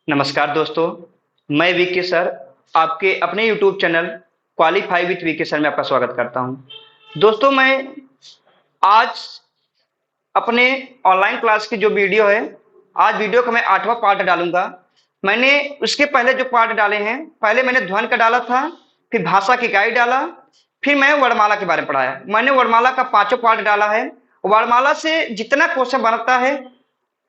नमस्कार दोस्तों, मैं वीके सर आपके अपने YouTube channel qualify with VK sir में आपका स्वागत करता हूं। दोस्तों, मैं आज अपने ऑनलाइन क्लास की जो वीडियो है, आज वीडियो का मैं 8वां पार्ट डालूंगा। मैंने उसके पहले जो पार्ट डाले हैं, पहले मैंने ध्वनि का डाला था, फिर भाषा की इकाई डाला, फिर मैं वर्णमाला के बारे में पढ़ाया। मैंने वर्णमाला का 5वां पार्ट डाला है। वर्णमाला से जितना क्वेश्चन बनता है,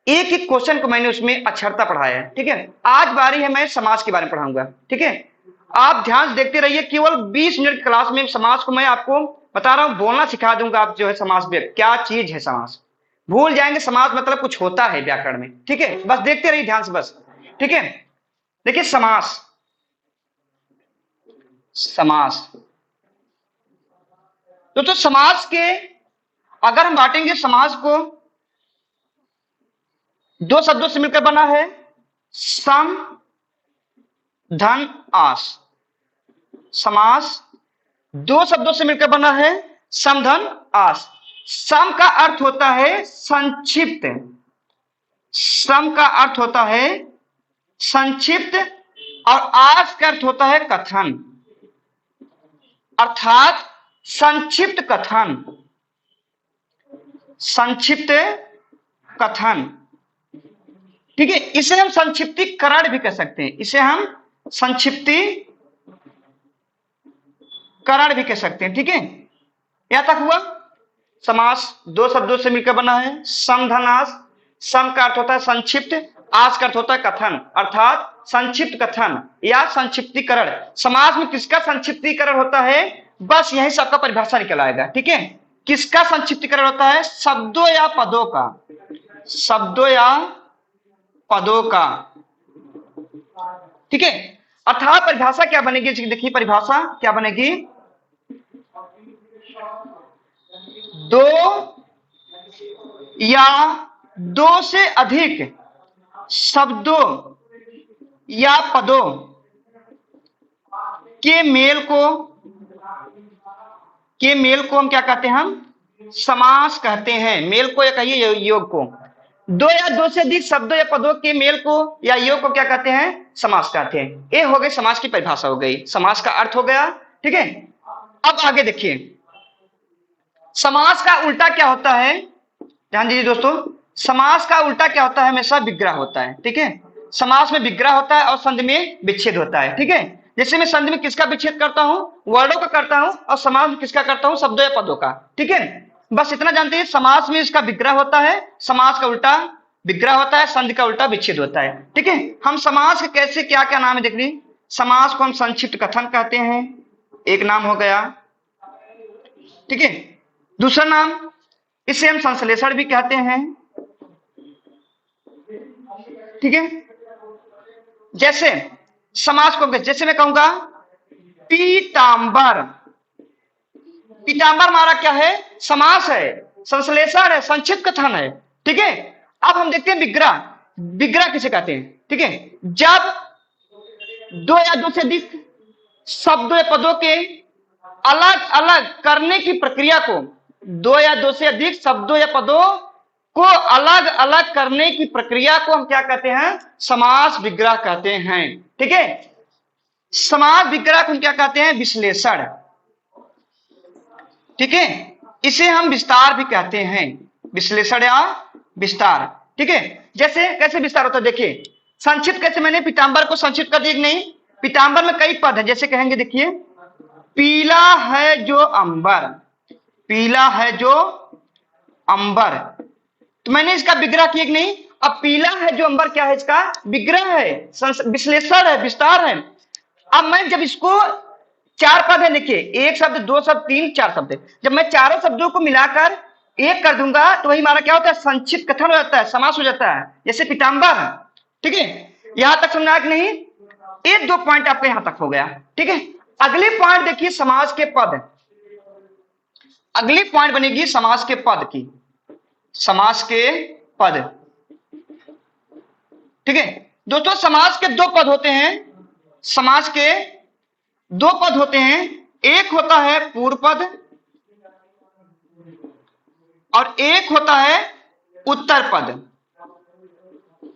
एक एक क्वेश्चन को मैंने उसमें अक्षरता पढ़ाया है। ठीक है, आज बारी है मैं समाज के बारे में पढ़ाऊंगा। ठीक है, आप ध्यान से देखते रहिए। केवल 20 मिनट क्लास में समाज को मैं आपको बता रहा हूं, बोलना सिखा दूंगा। आप जो है समाज में क्या चीज है, समाज भूल जाएंगे। समाज मतलब कुछ होता है व्याकरण में। ठीक है, बस देखते रहिए ध्यान से बस। ठीक है, देखिए समास। समास तो समाज के अगर हम बांटेंगे समाज को, दो शब्दों से मिलकर बना है सम धन आस। समास दो शब्दों से मिलकर बना है सम धन आस। सम का अर्थ होता है संक्षिप्त। सम का अर्थ होता है संक्षिप्त और आस का अर्थ होता है कथन, अर्थात संक्षिप्त कथन। संक्षिप्त कथन, ठीक है। इसे हम संक्षिप्तीकरण भी कह सकते हैं। इसे हम संक्षिप्तीकरण भी कह सकते हैं। ठीक है, यहां तक हुआ। समास दो शब्दों से मिलकर बना है सम धन आस। सम का अर्थ होता है संक्षिप्त, आस का अर्थ होता है कथन, अर्थात संक्षिप्त कथन या संक्षिप्तीकरण। समाज में किसका संक्षिप्तीकरण होता है, बस यही सबका परिभाषा निकल आएगा। ठीक है, किसका संक्षिप्तीकरण होता है, शब्दों या पदों का। शब्दों या पदों का। ठीक है, अर्थात परिभाषा क्या बनेगी, देखिए परिभाषा क्या बनेगी। दो या दो से अधिक शब्दों या पदों के मेल को हम क्या कहते हैं, हम समास कहते हैं। मेल को या कहिए योग को। दो या दो से अधिक शब्दों या पदों के मेल को या योग को क्या कहते हैं, समास कहते हैं। ये हो गई समास की परिभाषा, हो गई समास का अर्थ हो गया। ठीक है, अब आगे देखिए समास का उल्टा क्या होता है। ध्यान दीजिए दोस्तों, समास का उल्टा क्या होता है, हमेशा विग्रह होता है। ठीक है, समास में विग्रह होता है और संधि में विच्छेद होता है। ठीक है, जैसे मैं संधि में किसका विच्छेद करता हूं, वर्णों का करता हूं, और समास में किसका करता हूं, शब्दों या पदों का। ठीक है, बस इतना जानते हैं, समास में इसका विग्रह होता है, समास का उल्टा विग्रह होता है, संधि का उल्टा विच्छेद होता है। ठीक है, हम समास के कैसे क्या क्या नाम है देख लीजिए। समास को हम संक्षिप्त कथन कहते हैं, एक नाम हो गया। ठीक है, दूसरा नाम इसे हम संश्लेषण भी कहते हैं। ठीक है, जैसे समास को जैसे मैं कहूंगा पीतांबर। पीतांबर हमारा क्या है, समास है, संश्लेषण है, संक्षिप्त कथन है। ठीक है, अब हम देखते हैं विग्रह। विग्रह किसे कहते हैं। ठीक है, जब दो या दो से अधिक शब्दों या पदों के अलग अलग करने की प्रक्रिया को, दो या दो से अधिक शब्दों या पदों को अलग अलग करने की प्रक्रिया को हम क्या कहते हैं, समास विग्रह कहते हैं। ठीक है, समास विग्रह को हम क्या कहते हैं, विश्लेषण। ठीक है, इसे हम विस्तार भी कहते हैं, विश्लेषण या विस्तार। ठीक है, जैसे कैसे विस्तार होता है देखिए। संक्षिप्त कैसे, मैंने पीतांबर को संक्षिप्त कर दिया नहीं। पीतांबर में कई पद है, जैसे कहेंगे देखिए पीला है जो अंबर। पीला है जो अंबर, तो मैंने इसका विग्रह किया कि नहीं। अब पीला है जो अंबर क्या है, इसका विग्रह है, विश्लेषण है, विस्तार है। अब मैं जब इसको, चार पद है देखिए, एक शब्द, दो शब्द, तीन, चार शब्द, जब मैं चारों शब्दों को मिलाकर एक कर दूंगा तो वही हमारा क्या होता है, संक्षिप्त कथन हो जाता है, समास हो जाता है, जैसे पीतांबर। ठीक है, यहां तक समझा कि नहीं, एक दो पॉइंट आपका यहां तक हो गया। ठीक है, अगले पॉइंट देखिए समास के पद। अगली पॉइंट बनेगी समास के पद की, समास के पद। ठीक है दोस्तों, समास के दो पद होते हैं। समास के दो पद होते हैं, एक होता है पूर्व पद और एक होता है उत्तर पद।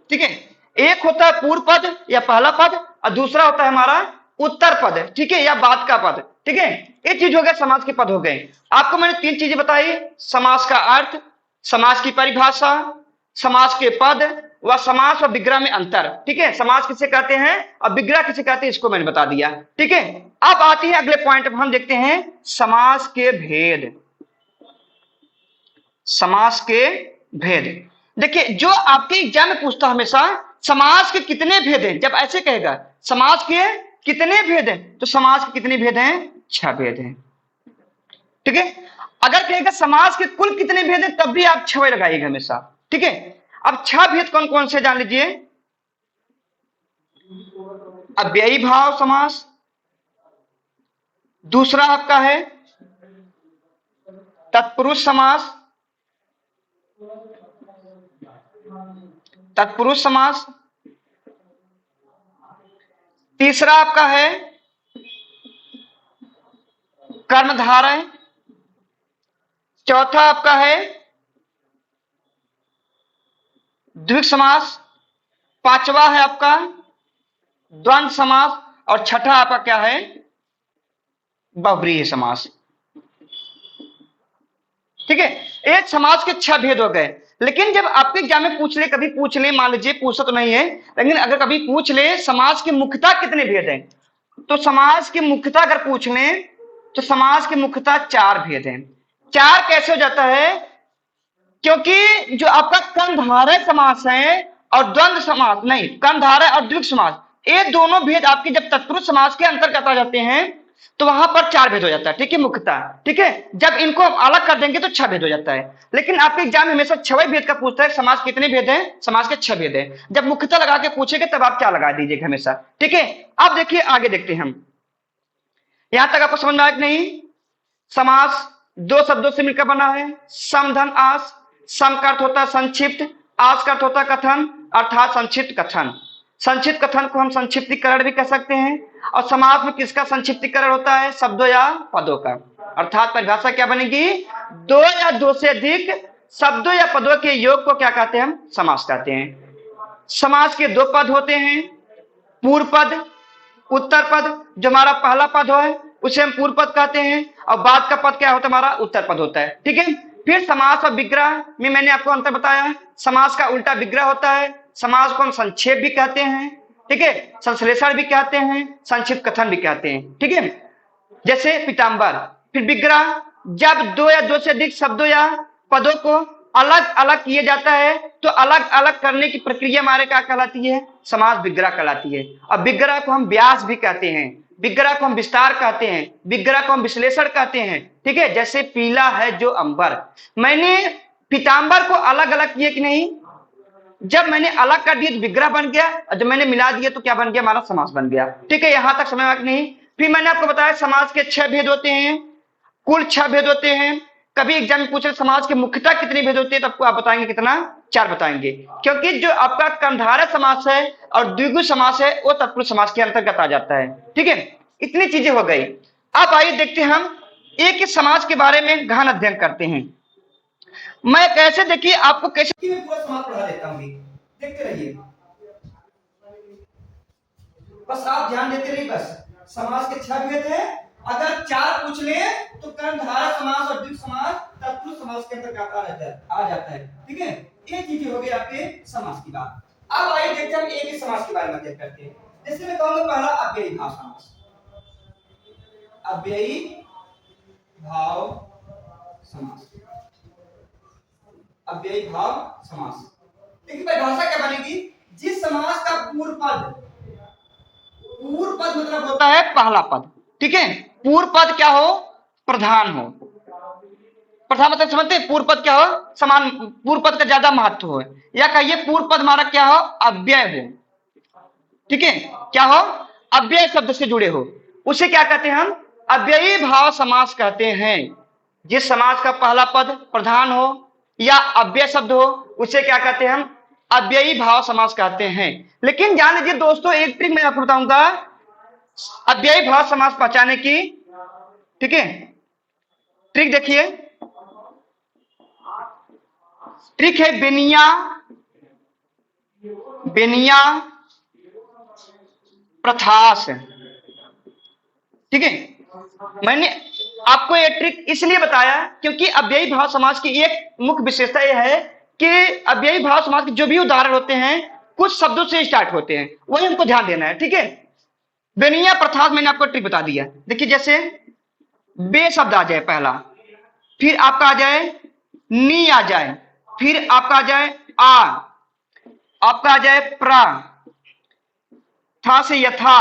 ठीक है, एक होता है पूर्व पद या पहला पद, और दूसरा होता है हमारा उत्तर पद, ठीक है, या बाद का पद, ठीक है। ये चीज हो गया, समास के पद हो गए। आपको मैंने तीन चीजें बताई, समास का अर्थ, समास की परिभाषा, समास के पद व समास और विग्रह में अंतर, ठीक है। समास किसे कहते हैं और विग्रह किसे कहते हैं, इसको मैंने बता दिया, ठीक है। अब आती है अगले पॉइंट पर, हम देखते हैं समास के भेद। समास के भेद, देखिए जो आपके एग्जाम में पूछता हमेशा, समास के कितने भेद हैं, जब ऐसे कहेगा समास के कितने भेद हैं, तो समास के कितने भेद हैं, 6 भेद हैं, ठीक है। अगर कहेगा समास के कुल कितने भेद हैं, तब भी आप 6 लगाइएगा हमेशा, ठीक है। अब 6 भेद कौन कौन से जान लीजिए। अव्ययी भाव समास, दूसरा आपका है तत्पुरुष समास, तत्पुरुष समास, तीसरा आपका है कर्मधारय, चौथा आपका है द्विग समास, पांचवा है आपका द्वंद्व समास, और छठा आपका क्या है, बहुव्रीहि समास, ठीक है। एक समास के 6 भेद हो गए। लेकिन जब आपके एग्जाम में पूछ ले, कभी पूछ ले, मान लीजिए पूछा तो नहीं है, लेकिन अगर कभी पूछ ले समास के मुख्यतः कितने भेद हैं, तो समास के मुख्यतः अगर पूछ ले तो समास के मुख्यतः 4 भेद हैं। 4 कैसे हो जाता है, क्योंकि जो आपका कर्मधारय समास है और द्वंद्व समास, नहीं, कर्मधारय और द्विग समास, ये दोनों भेद आपके जब तत्पुरुष समास के अंतर्गत आ जाते हैं तो वहां पर 4 भेद हो जाता है, ठीक है, मुख्यतः, ठीक है। जब इनको अलग कर देंगे तो 6 भेद हो जाता है। लेकिन आपके एग्जाम में हमेशा 6 भेद का पूछता है, समास कितने भेद हैं, समास के 6 भेद हैं। जब मुख्यतः लगा के पूछेंगे तब आप क्या लगा दीजिएगा हमेशा, ठीक है। अब देखिए आगे देखते हैं हम, यहां तक आपको समझ में आया कि नहीं। समास 2 शब्दों से मिलकर बना है, सम धन आस। सम का अर्थ होता है संक्षिप्त, आस का अर्थ होता है कथन, अर्थात संक्षिप्त कथन। संक्षिप्त कथन को हम संक्षिप्तीकरण भी कह सकते हैं। और समास में किसका संक्षिप्तीकरण होता है, शब्दों या पदों का। अर्थात परिभाषा क्या बनेगी, 2 या 2 से अधिक शब्दों या पदों के योग को क्या कहते हैं, हम समास कहते हैं। समास के 2 पद होते हैं, पूर्व पद, उत्तर पद। जो हमारा पहला पद है उसे हम पूर्व पद कहते हैं, और बाद का पद क्या होता है, हमारा उत्तर पद होता है, ठीक है। फिर समास और विग्रह में मैंने आपको अंतर बताया। समास का उल्टा विग्रह होता है। समास को हम संक्षेप भी कहते हैं, ठीक है, संश्लेषण भी कहते हैं, संक्षिप्त कथन भी कहते हैं, ठीक है, जैसे पीताम्बर। फिर विग्रह, जब 2 या 2 से अधिक शब्दों या पदों को अलग अलग किया जाता है तो अलग अलग करने की प्रक्रिया हमारे क्या कहलाती है, समास विग्रह कहलाती है। और विग्रह को हम व्यास भी कहते हैं, विग्रह को हम विस्तार कहते हैं, विग्रह को हम विश्लेषण कहते हैं, ठीक है। जैसे पीला है जो अंबर, मैंने पीताम्बर को अलग अलग किया कि नहीं, जब मैंने अलग कर दिया तो विग्रह बन गया, और जब मैंने मिला दिया तो क्या बन गया, हमारा समास बन गया, ठीक है। यहां तक समझ में आया कि नहीं। फिर मैंने आपको बताया समास के 6 भेद होते हैं, कुल 6 भेद होते हैं। कभी एग्जाम में पूछे समास के मुख्यतः कितने भेद होते हैं, तो आपको आप बताएंगे कितना, 4 बताएंगे, क्योंकि जो आपका कर्मधारय समास है और द्विगु समास है वो तत्पुरुष समास के अंतर्गत आ जाता है, ठीक है। इतनी चीजें हो गई। अब आइए देखते हैं हम एक ही समास के बारे में गहन अध्ययन करते हैं। मैं कैसे, देखिए आपको कैसे पूरा समास पढ़ा देता हूं, देखते रहिए, बस आप ध्यान देते रहिए। बस समास के 6 भेद हैं, अगर 4 पूछ ले तो कर्मधारय समास और द्विग समास तत्पुरुष समास के अंतर्गत आ जाता है, ठीक है। ये चीजें हो गई आपके समास की बात। अब आइए देखते हैं एक ही समास के बारे में अध्ययन करते हैं। जैसे मैं कहूंगा पहला अव्ययी भाव समास, अव्ययी भाव समास, अव्ययी भाव समास। देखिए परिभाषा क्या बनेगी, जिस समास का पूर्व पद, पूर्व पद मतलब होता है पहला पद, ठीक है। पूर्व पद क्या हो, प्रधान हो। प्रधान मतलब समझते हैं, पूर्व पद क्या हो, समान, पूर्व पद का ज्यादा महत्व हो, या कहिए पूर्व पद हमारा क्या हो, अव्यय हो, ठीक है। क्या हो, अव्यय शब्द से जुड़े हो, उसे क्या कहते हैं हम, अव्ययी भाव समास कहते हैं। जिस समास का पहला पद प्रधान हो या अव्यय शब्द हो उसे क्या कहते हैं हम, अव्ययी भाव समास कहते हैं। लेकिन जान लीजिए दोस्तों, एक ट्रिक मैं आपको बताऊंगा अव्ययी भाव समास पहचाने की, ठीक है। ट्रिक देखिए, ट्रिक है बेनिया प्रथास। ठीक है, मैंने आपको ये ट्रिक इसलिए बताया क्योंकि अव्ययी भाव समास की एक मुख्य विशेषता यह है कि अव्ययी भाव समास के जो भी उदाहरण होते हैं कुछ शब्दों से स्टार्ट होते हैं, वही हमको ध्यान देना है। ठीक है, बेनिया प्रथास मैंने आपको ट्रिक बता दिया। देखिए जैसे बे शब्द आ जाए पहला, फिर आपका आ जाए नी आ जाए, फिर आपका आ जाए आ, आपका आ जाए प्रा, था से यथा,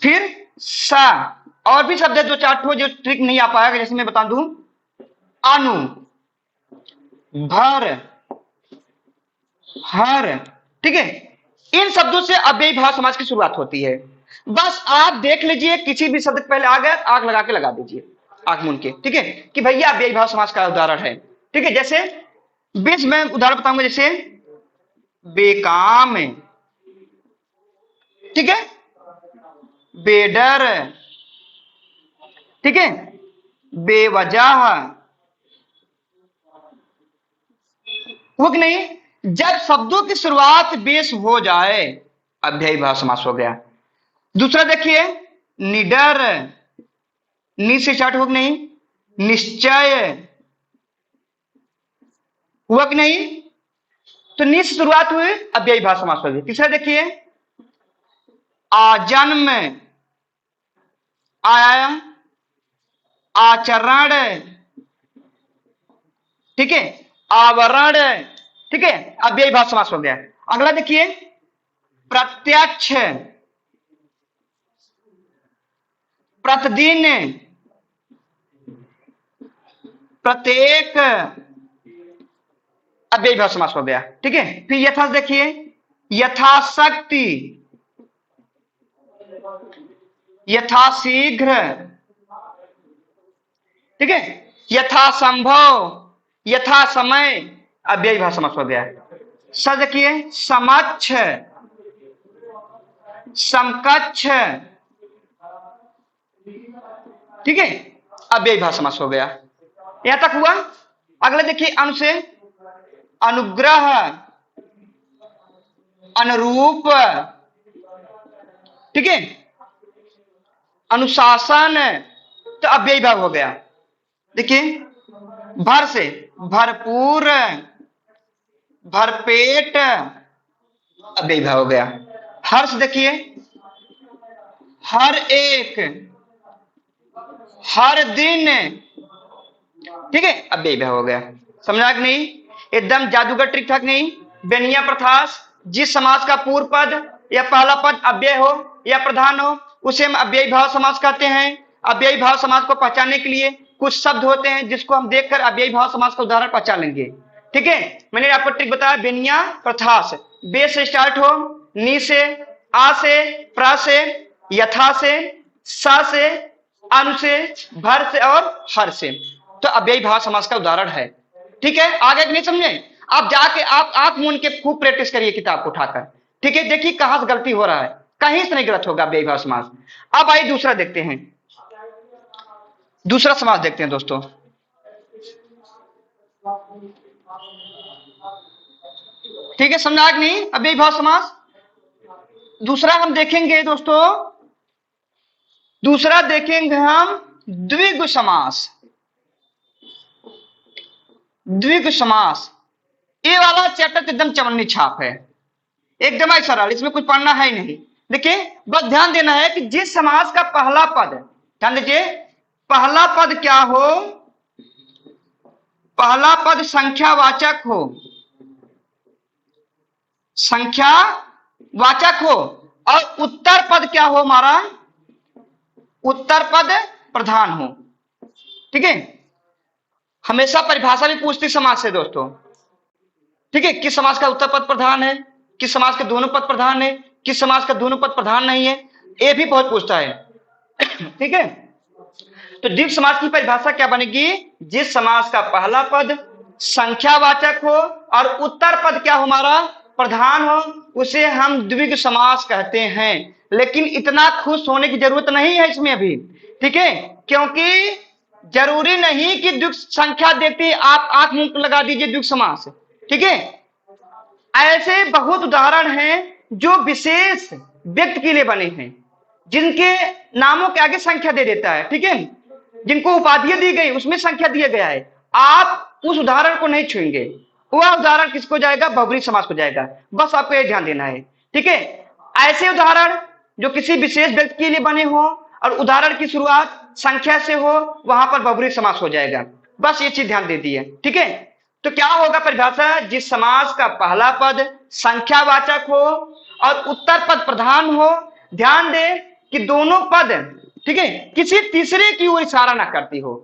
फिर सा, और भी शब्द है दो चार ठो जो ट्रिक नहीं आ पाएगा, जैसे मैं बता दूं अनु, भर, हर। ठीक है, इन शब्दों से अव्ययी भाव समास की शुरुआत होती है। बस आप देख लीजिए किसी भी शब्द पहले आ गया आग लगा के लगा दीजिए, आग मूंद के। ठीक है, कि भैया अव्ययी भाव समास का उदाहरण है। ठीक है, जैसे बीच में उदाहरण बताऊंगा, जैसे बेकाम, ठीक है, बेडर, ठीक है, बेवजह, वो कि नहीं, जब शब्दों की शुरुआत बेस हो जाए अव्ययी भाव समास हो गया। दूसरा देखिए निडर, नि से स्टार्ट हो कि नहीं, निश्चय, हुआ कि नहीं, तो नि से शुरुआत हुई अव्ययी भाव समास हो गई। तीसरा देखिए आजन्म, आया, आचरण, ठीक है, आवरण, ठीक है, अव्ययी भाव समास हो गया। अगला देखिए प्रत्यक्ष, प्रतिदिन, प्रत्येक, अव्ययी भाव समास हो गया। ठीक है, फिर यथा देखिए यथाशक्ति, यथाशीघ्र, ठीक है, यथासंभव, यथा समय, अव्ययी भाव समास हो गया। स देखिए समक्ष, समकक्ष, ठीक है, अव्ययी भाव समास हो गया। यहां तक हुआ। अगला देखिए अनु से अनुग्रह, अनुरूप, ठीक है, अनुशासन, तो अव्ययी भाव हो गया। देखिए भर से भरपूर, भरपेट, अव्ययी भाव हो गया। हर्ष देखिए हर एक, हर दिन, ठीक है, अव्ययी भाव हो गया। समझा कि नहीं, एकदम जादूगर ट्रिक था कि नहीं। बेनिया प्रथास, जिस समास का पूर्व पद या पहला पद अव्यय हो या प्रधान हो उसे हम अव्ययी भाव समास कहते हैं। अव्ययी भाव समास को पहचानने के लिए कुछ शब्द होते हैं जिसको हम देखकर अव्ययी भाव समास का उदाहरण पहचान लेंगे। ठीक है, मैंने आपको ट्रिक बताया बेनिया प्रथास, बे से स्टार्ट हो, नी से, आ से, प्रा से, यथा से, सा से, अनु से, भर से और हर से, तो अव्ययी भाव समास का उदाहरण है। ठीक है, आगे नहीं समझे, आप जाके आप आंख मूंद के खूब प्रैक्टिस करिए किताब को उठाकर। ठीक है, देखिए कहां से गलती हो रहा है, कहीं से नहीं गलत होगा अव्ययी भाव समास। अब आइए दूसरा देखते हैं, दूसरा समास देखते हैं दोस्तों। ठीक है, समझा कि नहीं अव्ययी भाव समास। दूसरा हम देखेंगे दोस्तों, दूसरा देखेंगे हम द्विगु समास। द्विगु समास, ये वाला चैप्टर एकदम चवन्नी छाप है, एकदम ही सरल, इसमें कुछ पढ़ना है ही नहीं। देखिए बस ध्यान देना है कि जिस समास का पहला पद, ध्यान दीजिए, पहला पद क्या हो, पहला पद संख्यावाचक हो, संख्यावाचक हो, और उत्तर पद क्या हो हमारा, उत्तर पद प्रधान हो। ठीक है, हमेशा परिभाषा भी पूछती समास से दोस्तों। ठीक है, किस समास का उत्तर पद प्रधान है, किस समास के दोनों पद प्रधान है, किस समास का दोनों पद प्रधान नहीं है, ये भी बहुत पूछता है। ठीक है, तो द्विगु समास की परिभाषा क्या बनेगी, जिस समास का पहला पद संख्यावाचक हो और उत्तर पद क्या हो हमारा प्रधान हो, उसे हम द्विगु समास कहते हैं। लेकिन इतना खुश होने की जरूरत नहीं है इसमें अभी। ठीक है, क्योंकि जरूरी नहीं कि द्विगु संख्या देखते आप आंख मुंह लगा दीजिए द्विगु समास। ठीक है, ऐसे बहुत उदाहरण हैं जो विशेष व्यक्ति के लिए बने हैं, जिनके नामों के आगे संख्या दे देता है, ठीक है, जिनको उपाधियां दी गई उसमें संख्या दिया गया है। आप उस उदाहरण को नहीं छुएंगे, वह उदाहरण किसको जाएगा? बहुब्रीहि समास को जाएगा। बस आपको यह ध्यान देना है, ठीक है। ऐसे उदाहरण जो किसी विशेष व्यक्ति के लिए बने हो और उदाहरण की शुरुआत संख्या से हो, वहां पर बहुब्रीहि समास हो जाएगा। बस ये चीज ध्यान दे दी है, ठीक है। तो क्या होगा परिभाषा? जिस समास का पहला पद संख्यावाचक हो और उत्तर पद प्रधान हो, ध्यान दे कि दोनों पद, ठीक है, किसी तीसरे की ओर इशारा ना करती हो,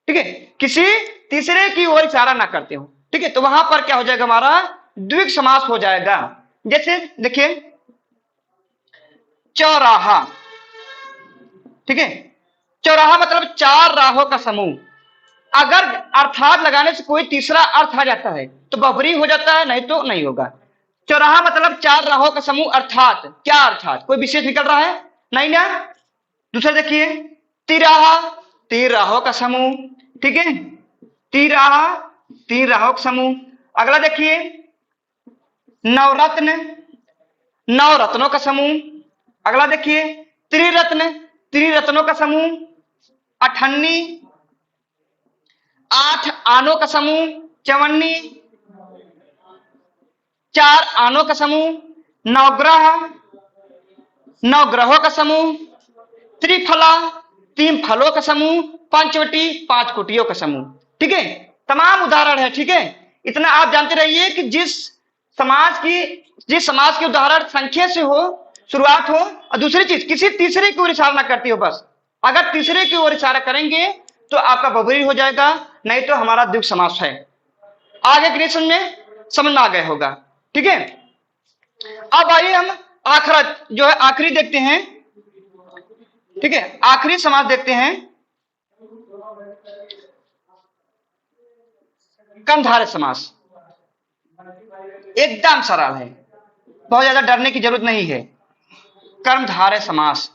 ठीक है, किसी तीसरे की ओर इशारा ना करते हो, ठीक है। तो वहां पर क्या हो जाएगा? हमारा द्विग समास हो जाएगा। जैसे देखिए चौराहा, ठीक है, चौराहा मतलब चार राहों का समूह। अगर अर्थात लगाने से कोई तीसरा अर्थ आ जाता है तो बहुब्रीहि हो जाता है, नहीं तो नहीं होगा। चौराहा मतलब चार राहों का समूह, अर्थात क्या? अर्थात कोई विशेष निकल रहा है? नहीं ना। दूसरा देखिए तिराहा, तीन राहों का समूह, ठीक है, तिराहा तीन राहों का समूह। अगला देखिए नवरत्न, नौ रत्नों का समूह। अगला देखिए त्रिरत्न, त्रिरत्नों का समूह। अठन्नी, आठ आनों का समूह। चवन्नी, चार आनों का समूह। नवग्रह, नौ ग्रहों का समूह। त्रिफला, तीन फलों का समूह। पंचवटी, पांच कोटियों का समूह, ठीक है। तमाम उदाहरण है, ठीक है। इतना आप जानते रहिए कि जिस समाज की उदाहरण संख्या से हो, शुरुआत हो, और दूसरी चीज किसी तीसरे की ओर इशारा ना करती हो। बस अगर तीसरे की ओर इशारा करेंगे तो आपका बहुब्रीहि हो जाएगा, नहीं तो हमारा द्विग समास है। आगे के लेसन में समझ में आ गए होगा, ठीक है। अब आइए हम आखिरी जो है आखिरी देखते हैं, ठीक है, आखिरी समास देखते हैं। कर्मधारय समास एकदम सरल है, बहुत ज्यादा डरने की जरूरत नहीं है। कर्मधारय समास,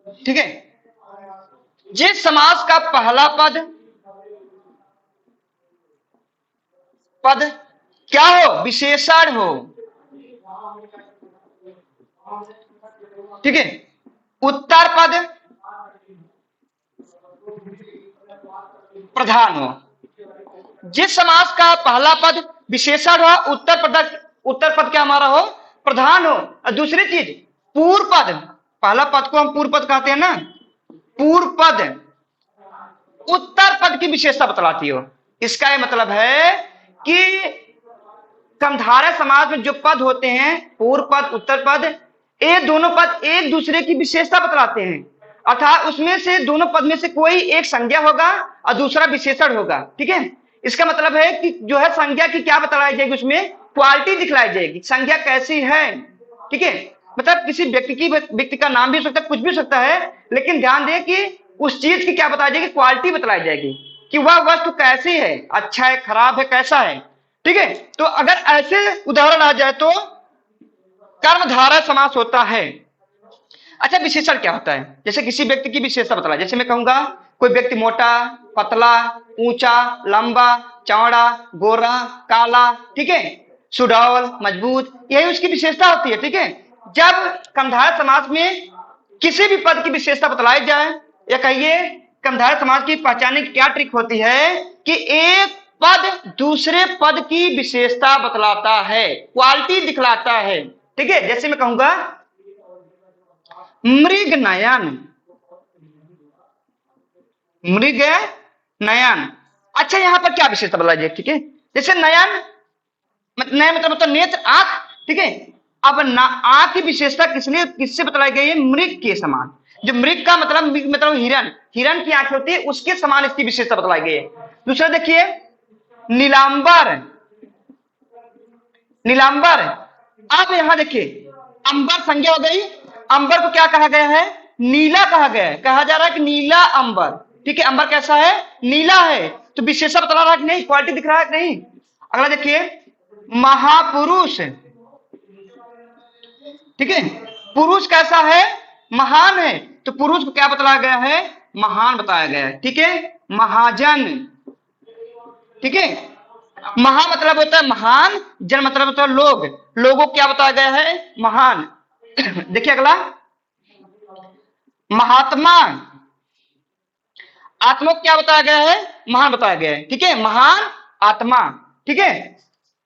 ठीक है, जिस समास का पहला पद क्या हो? विशेषण हो, ठीक है। उत्तर पद प्रधान हो। जिस समास का पहला पद विशेषण हो, उत्तर पद क्या हमारा हो? प्रधान हो। और दूसरी चीज पूर्व पद, पहला पद को हम पूर्व पद कहते हैं ना, पूर्व पद उत्तर पद की विशेषता बतलाती हो। इसका यह मतलब है कि कर्मधारय समास में जो पद होते हैं, पूर्व पद उत्तर पद, ये दोनों पद एक दूसरे की विशेषता बतलाते हैं। अर्थात उसमें से दोनों पद में से कोई एक संज्ञा होगा और दूसरा विशेषण होगा, ठीक है। इसका मतलब है कि जो है संज्ञा की क्या बतलाई जाएगी? उसमें क्वालिटी दिखलाई जाएगी, संज्ञा कैसी है, ठीक है। मतलब किसी व्यक्ति का नाम भी हो सकता है, कुछ भी हो सकता है, लेकिन ध्यान दें कि उस चीज की क्या बताई जाएगी? क्वालिटी बतलाई जाएगी कि वह वस्तु कैसी है, अच्छा है, खराब है, कैसा है, ठीक है। तो अगर ऐसे उदाहरण आ जाए तो कर्मधारय समास होता है। अच्छा, विशेषण क्या होता है? जैसे किसी व्यक्ति की विशेषता बतला, जैसे मैं कहूंगा कोई व्यक्ति मोटा, पतला, ऊंचा, लंबा, चौड़ा, गोरा, काला, ठीक है, सुडौल, मजबूत, यही उसकी विशेषता होती है, ठीक है। जब कर्मधारय समास में किसी भी पद की विशेषता बतलाई जाए, या कहिए कर्मधारय समास की पहचानने की क्या ट्रिक होती है कि एक पद दूसरे पद की विशेषता बतलाता है, क्वालिटी दिखलाता है, ठीक है। जैसे मैं कहूंगा मृग नयन, मृग नयन। अच्छा, यहां पर क्या विशेषता बतलाई जाए? ठीक है, जैसे नयन मतलब नेत्र, आंख, ठीक है। अब आंख की विशेषता किससे बतलाई गई है? मृग के समान। जो मृग का मतलब हिरण, हिरण की आंख होती है, उसके समान इसकी विशेषता बतलाई गई है। दूसरा देखिए नीलांबर, नीलांबर। अब यहां देखिए अंबर संज्ञा हो गई, अंबर को क्या कहा गया है? नीला कहा गया है, कहा जा रहा है कि नीला अंबर, ठीक है। अंबर कैसा है? नीला है। तो विशेषता बता रहा है कि नहीं? क्वालिटी दिख रहा है कि नहीं? अगला देखिए महापुरुष, ठीक है। पुरुष कैसा है? महान है। तो पुरुष को क्या बतलाया गया है? महान बताया गया है, ठीक है। महाजन, ठीक है। महा मतलब होता है महान, जन मतलब होता है लोग, लोगों को क्या बताया गया है, महान। देखिए अगला, महात्मा, आत्मा को क्या बताया गया है, महान बताया गया है, ठीक है, महान आत्मा, ठीक है।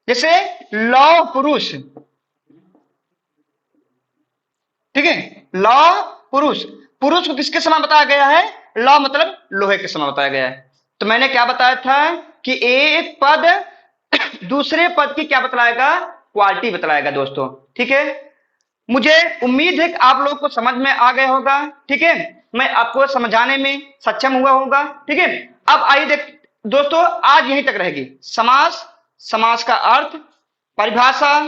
जैसे लौह पुरुष, ठीक है, लौह पुरुष, पुरुष को किसके समान बताया गया है, लौह मतलब लोहे के समान बताया गया है। तो मैंने क्या बताया था कि एक पद दूसरे पद की क्या बतलाएगा, क्वालिटी बतलाएगा दोस्तों, ठीक है। मुझे उम्मीद है कि आप लोग को समझ में आ गया होगा, ठीक है, मैं आपको समझाने में सक्षम हुआ होगा, ठीक है। अब आइए देख दोस्तों, आज यहीं तक रहेगी समास, समास का अर्थ, परिभाषा,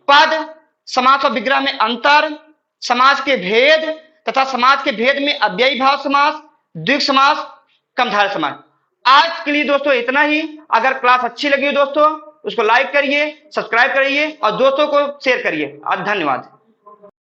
पद, समास और विग्रह में अंतर, समास के भेद तथा समास के भेद में अव्ययी भाव समास, द्विग समास, कर्मधारय समास। आज के लिए दोस्तों इतना ही। अगर क्लास अच्छी लगी हो दोस्तों, उसको लाइक करिए, सब्सक्राइब करिए और दोस्तों को शेयर करिए। धन्यवाद।